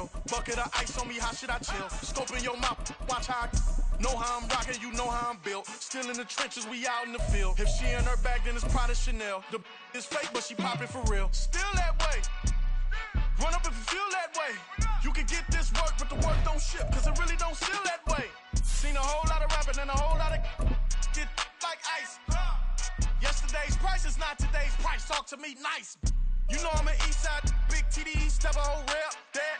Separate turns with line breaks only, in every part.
feel. Bucket of ice on me, how should I chill? Scope in your mouth, watch how I know how I'm rocking, you know how I'm built. Still in the trenches, we out in the field. If she in her bag, then it's Prada Chanel. The is fake, but she poppin' for real. Still that way. Run up if you feel that way. You can get this work, but the work don't ship, cause it really don't feel that way. Seen a whole lot of rapping and a whole lot of get like ice. Yesterday's price is not today's price. Talk to me nice. You know I'm an east side, big TDE, step a whole rep, that.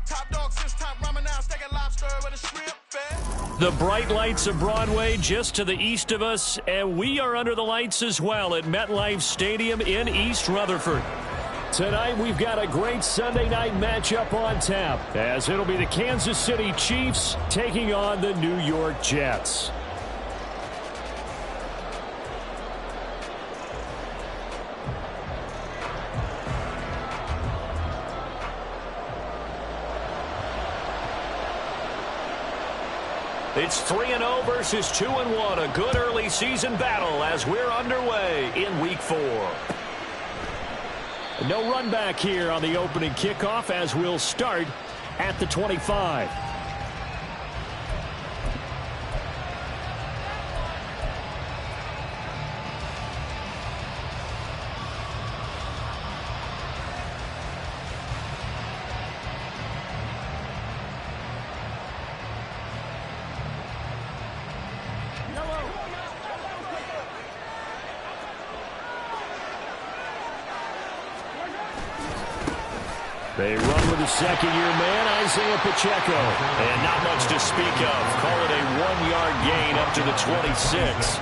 Top dog since top ramen now, steak and lobster with a shrimp fed.
The bright lights of Broadway just to the east of us, and we are under the lights as well at MetLife Stadium in East Rutherford. Tonight we've got a great Sunday night matchup on tap, as it'll be the Kansas City Chiefs taking on the New York Jets. It's 3-0 versus 2-1, a good early season battle as we're underway in Week 4. No run back here on the opening kickoff as we'll start at the 25. They run with the second-year man, Isaiah Pacheco. And not much to speak of. Call it a 1-yard gain up to the 26.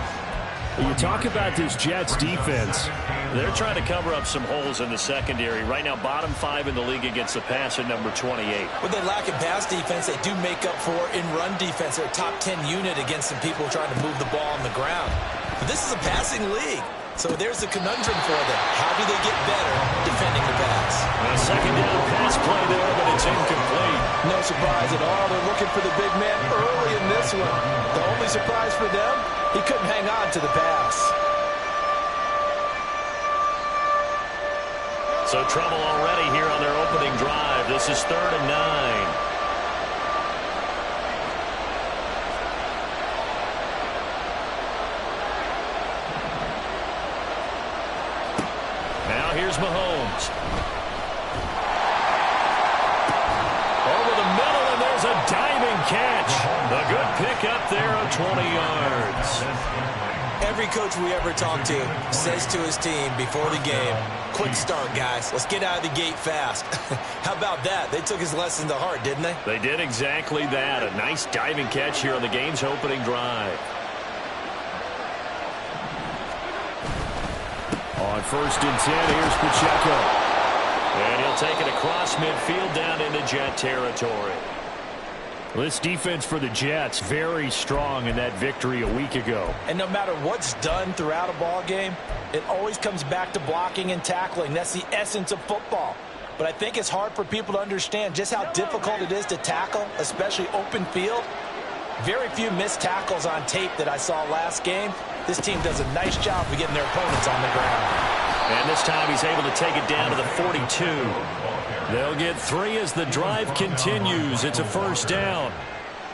You talk about this Jets defense. They're trying to cover up some holes in the secondary. Right now, bottom 5 in the league against the pass at number 28.
What they lack in pass defense, they do make up for in run defense. They're a top 10 unit against some people trying to move the ball on the ground. But this is a passing league. So there's the conundrum for them. How do they get better defending the pass?
A second down pass play there, but it's incomplete.
No surprise at all. They're looking for the big man early in this one. The only surprise for them, he couldn't hang on to the pass.
So trouble already here on their opening drive. This is 3rd and 9. Here's Mahomes. Over the middle, and there's a diving catch. A good pick up there of 20 yards.
Every coach we ever talk to says to his team before the game, quick start, guys. Let's get out of the gate fast. How about that? They took his lesson to heart, didn't they?
They did exactly that. A nice diving catch here on the game's opening drive. On 1st and 10, here's Pacheco. And he'll take it across midfield down into Jet territory. This defense for the Jets, very strong in that victory a week ago.
And no matter what's done throughout a ball game, it always comes back to blocking and tackling. That's the essence of football. But I think it's hard for people to understand just how difficult it is to tackle, especially open field. Very few missed tackles on tape that I saw last game. This team does a nice job of getting their opponents on the ground.
And this time he's able to take it down to the 42. They'll get 3 as the drive continues. It's a 1st down.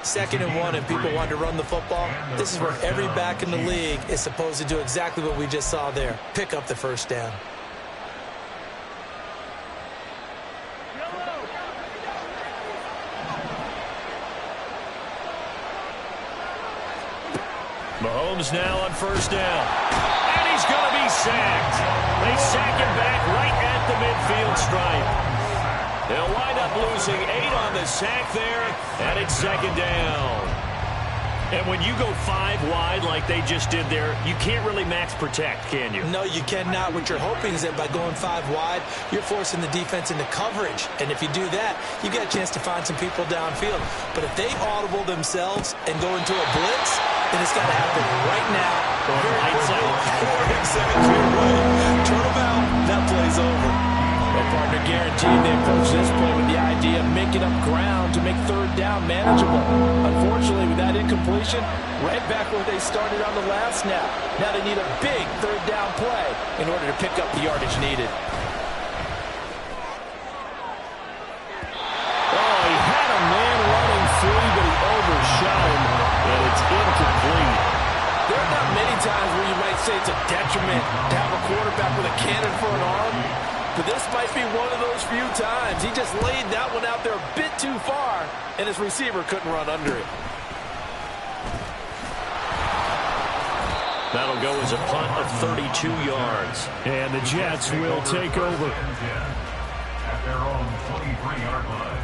2nd and 1, and people want to run the football. This is where every back in the league is supposed to do exactly what we just saw there. Pick up the 1st down.
Mahomes now on 1st down. And he's going to be sacked. They sack him back right at the midfield stripe. They'll wind up losing 8 on the sack there, and it's 2nd down. And when you go 5 wide like they just did there, you can't really max protect, can you?
No, you cannot. What you're hoping is that by going 5 wide, you're forcing the defense into coverage. And if you do that, you get a chance to find some people downfield. But if they audible themselves and go into a blitz, then it's got to happen right now.
Lights out.
Turn them out. That play's over.
Well, partner, guaranteed they approach this play with the idea of making up ground to make 3rd down manageable. Unfortunately, with that incompletion, right back where they started on the last snap. Now they need a big 3rd down play in order to pick up the yardage needed.
Oh,
times where you might say it's a detriment to have a quarterback with a cannon for an arm, but this might be one of those few times. He just laid that one out there a bit too far, and his receiver couldn't run under it.
That'll go as a punt of 32 yards.
And the Jets will take over.
At their own 23-yard line.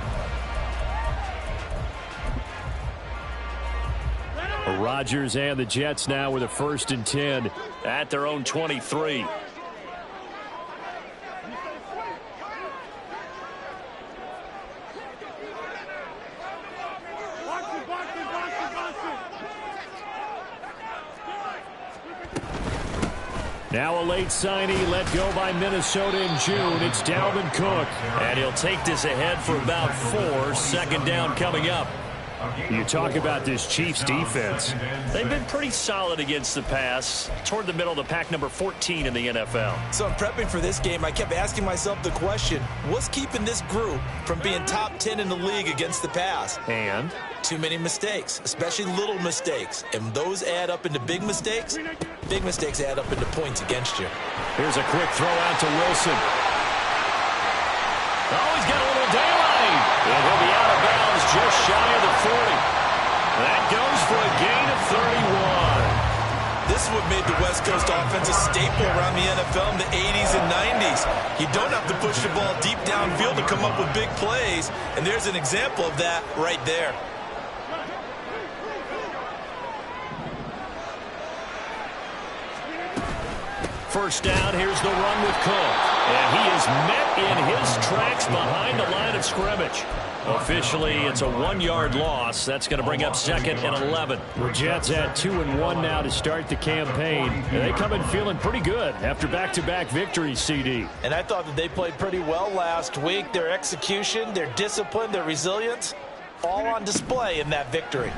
Rodgers and the Jets now with a 1st and 10
at their own 23.
Now a late signee let go by Minnesota in June. It's Dalvin Cook.
And he'll take this ahead for about 4. 2nd down coming up.
You talk about this Chiefs defense.
They've been pretty solid against the pass. Toward the middle of the pack, number 14 in the NFL.
So I'm prepping for this game. I kept asking myself the question, what's keeping this group from being top 10 in the league against the pass?
And?
Too many mistakes, especially little mistakes. And those add up into big mistakes. Big mistakes add up into points against you.
Here's a quick throw out to Wilson.
Oh, he's got a little daylight. And he'll be out of bounds just shy of the 40. That goes for a gain of 31.
This is what made the West Coast offense a staple around the NFL in the 80s and 90s. You don't have to push the ball deep downfield to come up with big plays, and there's an example of that right there.
First down, here's the run with Cook. And he is met in his tracks behind the line of scrimmage. Officially, it's a 1-yard loss. That's going to bring up 2nd and 11.
The Jets at 2-1 now to start the campaign. And they come in feeling pretty good after back-to-back victories, CD.
And I thought that they played pretty well last week. Their execution, their discipline, their resilience, all on display in that victory.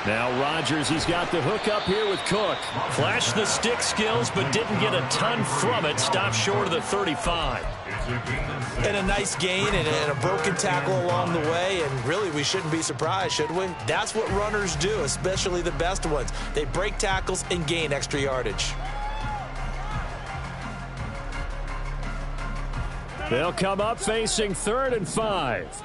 Now Rodgers, he's got the hook up here with Cook.
Flashed the stick skills, but didn't get a ton from it. Stopped short of the 35.
And a nice gain and a broken tackle along the way. And really, we shouldn't be surprised, should we? That's what runners do, especially the best ones. They break tackles and gain extra yardage.
They'll come up facing 3rd and 5.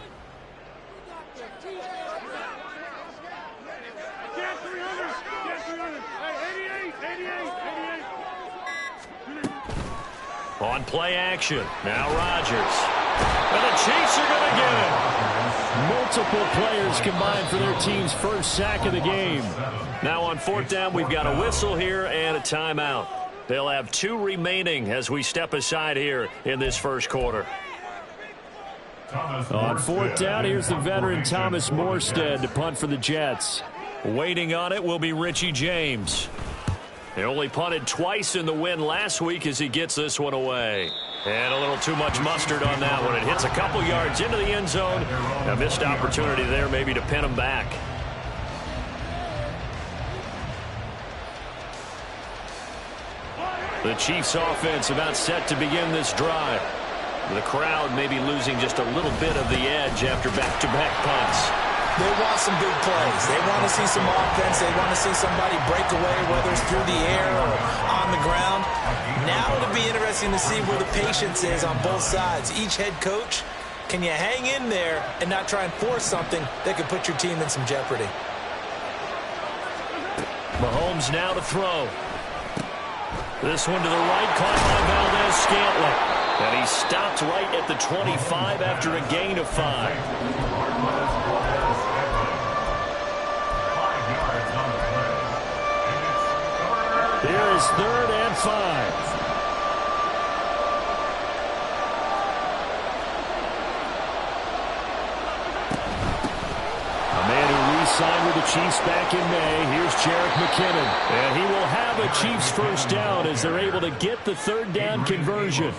On play action. Now Rodgers. And the Chiefs are going to get it.
Multiple players combined for their team's first sack of the game.
Now on 4th down, we've got a whistle here and a timeout. They'll have 2 remaining as we step aside here in this first quarter.
On 4th down, here's the veteran Thomas Morstead to punt for the Jets.
Waiting on it will be Richie James. He only punted twice in the win last week as he gets this one away. And a little too much mustard on that one. It hits a couple yards into the end zone. A missed opportunity there maybe to pin him back. The Chiefs offense about set to begin this drive. The crowd may be losing just a little bit of the edge after back-to-back punts.
They want some big plays. They want to see some offense. They want to see somebody break away, whether it's through the air or on the ground. Now it'll be interesting to see where the patience is on both sides. Each head coach, can you hang in there and not try and force something that could put your team in some jeopardy?
Mahomes now to throw. This one to the right, caught by Valdez-Scantling. And he stopped right at the 25 after a gain of 5.
Here is 3rd and 5. A man who re-signed with the Chiefs back in May. Here's Jerick McKinnon. And he will have a Chiefs first down as they're able to get the 3rd down conversion.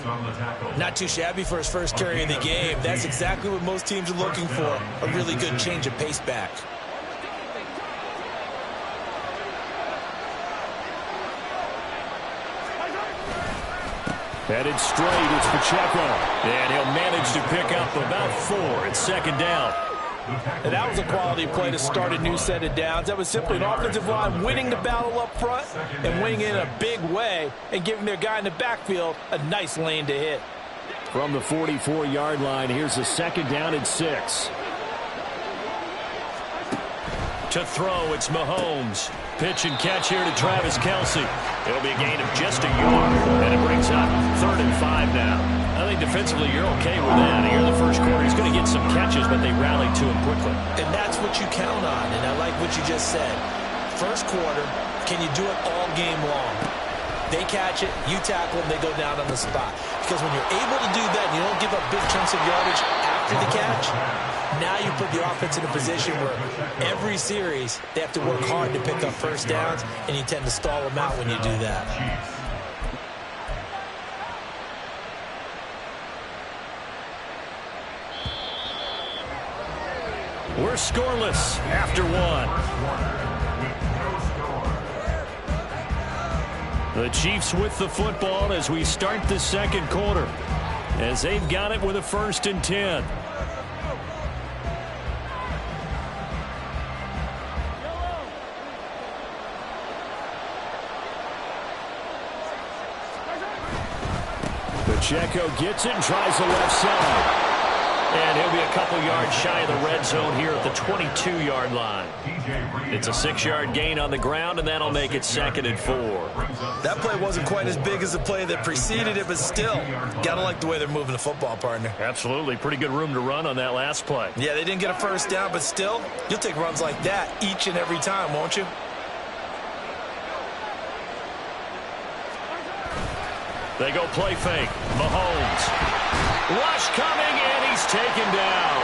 Not too shabby for his first carry of the game. That's exactly what most teams are looking for. A really good change of pace back.
Headed straight, it's Pacheco.
And he'll manage to pick up about 4 at 2nd down.
And that was a quality play to start a new set of downs. That was simply an offensive line winning the battle up front and winning in a big way and giving their guy in the backfield a nice lane to hit.
From the 44-yard line, here's a 2nd down and 6.
To throw, it's Mahomes. Pitch and catch here to Travis Kelce. It'll be a gain of just a yard, and it brings up 3rd and 5 now. I think defensively you're okay with that. Here in the first quarter, he's going to get some catches, but they rallied to him quickly.
And that's what you count on, and I like what you just said. First quarter, can you do it all game long? They catch it, you tackle them, they go down on the spot. Because when you're able to do that, and you don't give up big chunks of yardage after the catch, now you put the offense in a position where every series they have to work hard to pick up first downs, and you tend to stall them out when you do that.
We're scoreless after 1. The Chiefs with the football as we start the second quarter, as they've got it with a 1st and 10. Pacheco gets it and tries the left side. And he'll be a couple yards shy of the red zone here at the 22-yard line. It's a 6-yard gain on the ground, and that'll make it 2nd and 4.
That play wasn't quite as big as the play that preceded it, but still, gotta like the way they're moving the football, partner.
Absolutely. Pretty good room to run on that last play.
Yeah, they didn't get a first down, but still, you'll take runs like that each and every time, won't you?
They go play fake. Mahomes. Rush coming, and he's taken down.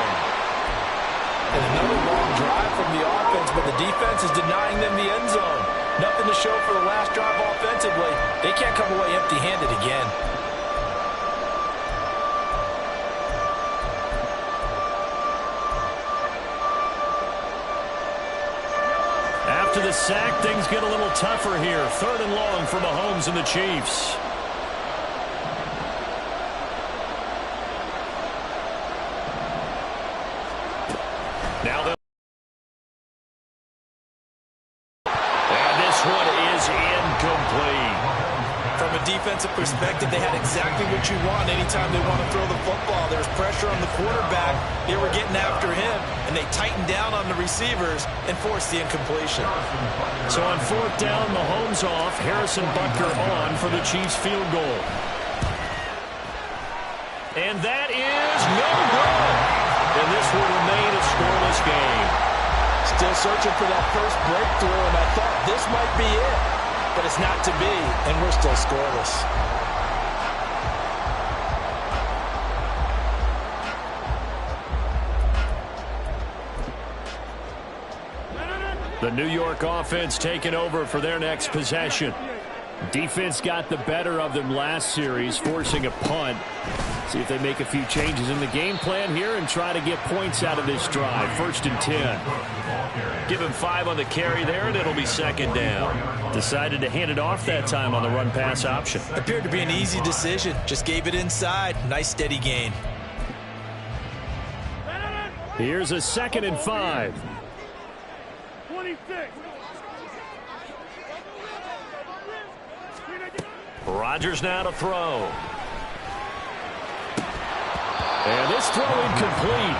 And another long drive from the offense, but the defense is denying them the end zone. Nothing to show for the last drive offensively. They can't come away empty-handed again.
After the sack, things get a little tougher here. 3rd and long for Mahomes and the Chiefs.
Defensive perspective, they had exactly what you want anytime they want to throw the football. There's pressure on the quarterback. They were getting after him, and they tightened down on the receivers and forced the incompletion.
So on 4th down, Mahomes off, Harrison Butker on for the Chiefs field goal. And that is no good. And this will remain a scoreless game.
Still searching for that first breakthrough, and I thought this might be it. But it's not to be, and we're still scoreless.
The New York offense taking over for their next possession. Defense got the better of them last series, forcing a punt. See if they make a few changes in the game plan here and try to get points out of this drive. 1st and 10. Give him 5 on the carry there, and it'll be 2nd down. Decided to hand it off that time on the run-pass option.
Appeared to be an easy decision. Just gave it inside. Nice steady gain.
Here's a 2nd and 5.
26.
Rodgers now to throw. And this throw incomplete.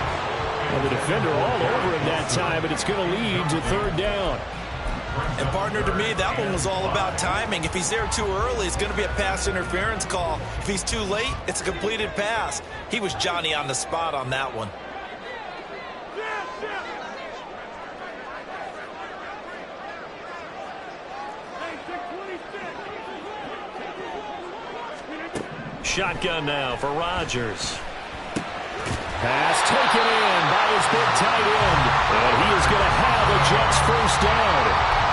And the defender all over him that time, but it's going to lead to 3rd down.
And partner, to me, that one was all about timing. If he's there too early, it's going to be a pass interference call. If he's too late, it's a completed pass. He was Johnny on the spot on that one.
Shotgun now for Rodgers. Pass taken in by his big tight end. And he is going to have a Jets first down.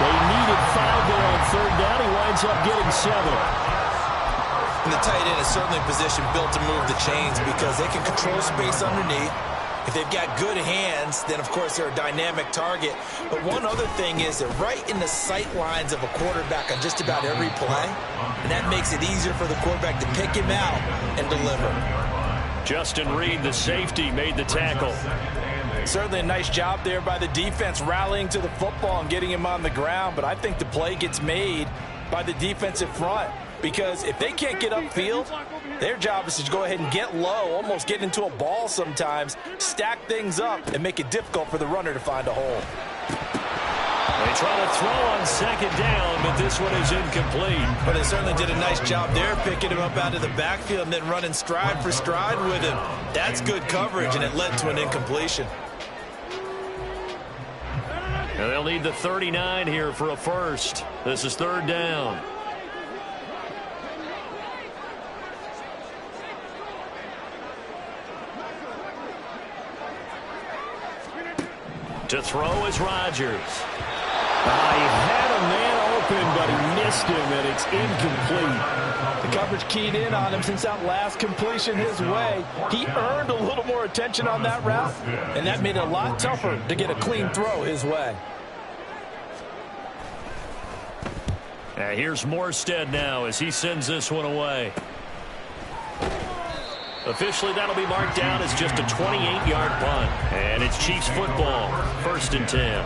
They needed 5 there on 3rd down. He winds up getting 7.
And the tight end is certainly a position built to move the chains because they can control space underneath. If they've got good hands, then, of course, they're a dynamic target. But one other thing is they're right in the sight lines of a quarterback on just about every play. And that makes it easier for the quarterback to pick him out and deliver.
Justin Reed, the safety, made the tackle.
Certainly a nice job there by the defense rallying to the football and getting him on the ground, but I think the play gets made by the defensive front because if they can't get upfield, their job is to go ahead and get low, almost get into a ball sometimes, stack things up, and make it difficult for the runner to find a hole.
They try to throw on second down, but this one is incomplete.
But they certainly did a nice job there, picking him up out of the backfield and then running stride for stride with him. That's good coverage, and it led to an incompletion.
And they'll need the 39 here for a first. This is third down. To throw is Rodgers.
He had a man open, but he missed him, and it's incomplete.
The coverage keyed in on him since that last completion his way. He earned a little more attention on that route, and that made it a lot tougher to get a clean throw his way.
Here's Morstead now as he sends this one away. Officially, that'll be marked down as just a 28-yard punt. And it's Chiefs football, 1st and 10.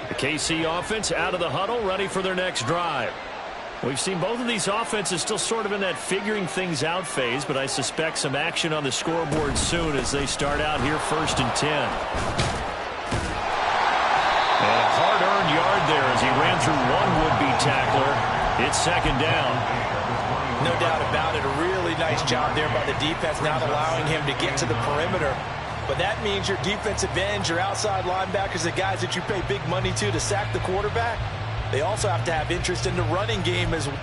The KC offense out of the huddle, ready for their next drive. We've seen both of these offenses still sort of in that figuring things out phase, but I suspect some action on the scoreboard soon as they start out here 1st and 10. And a hard-earned yard there as he ran through one would-be tackler. It's second down.
No doubt about it. A really nice job there by the defense, not allowing him to get to the perimeter. But that means your defensive ends, your outside linebackers, the guys that you pay big money to sack the quarterback, they also have to have interest in the running game as well.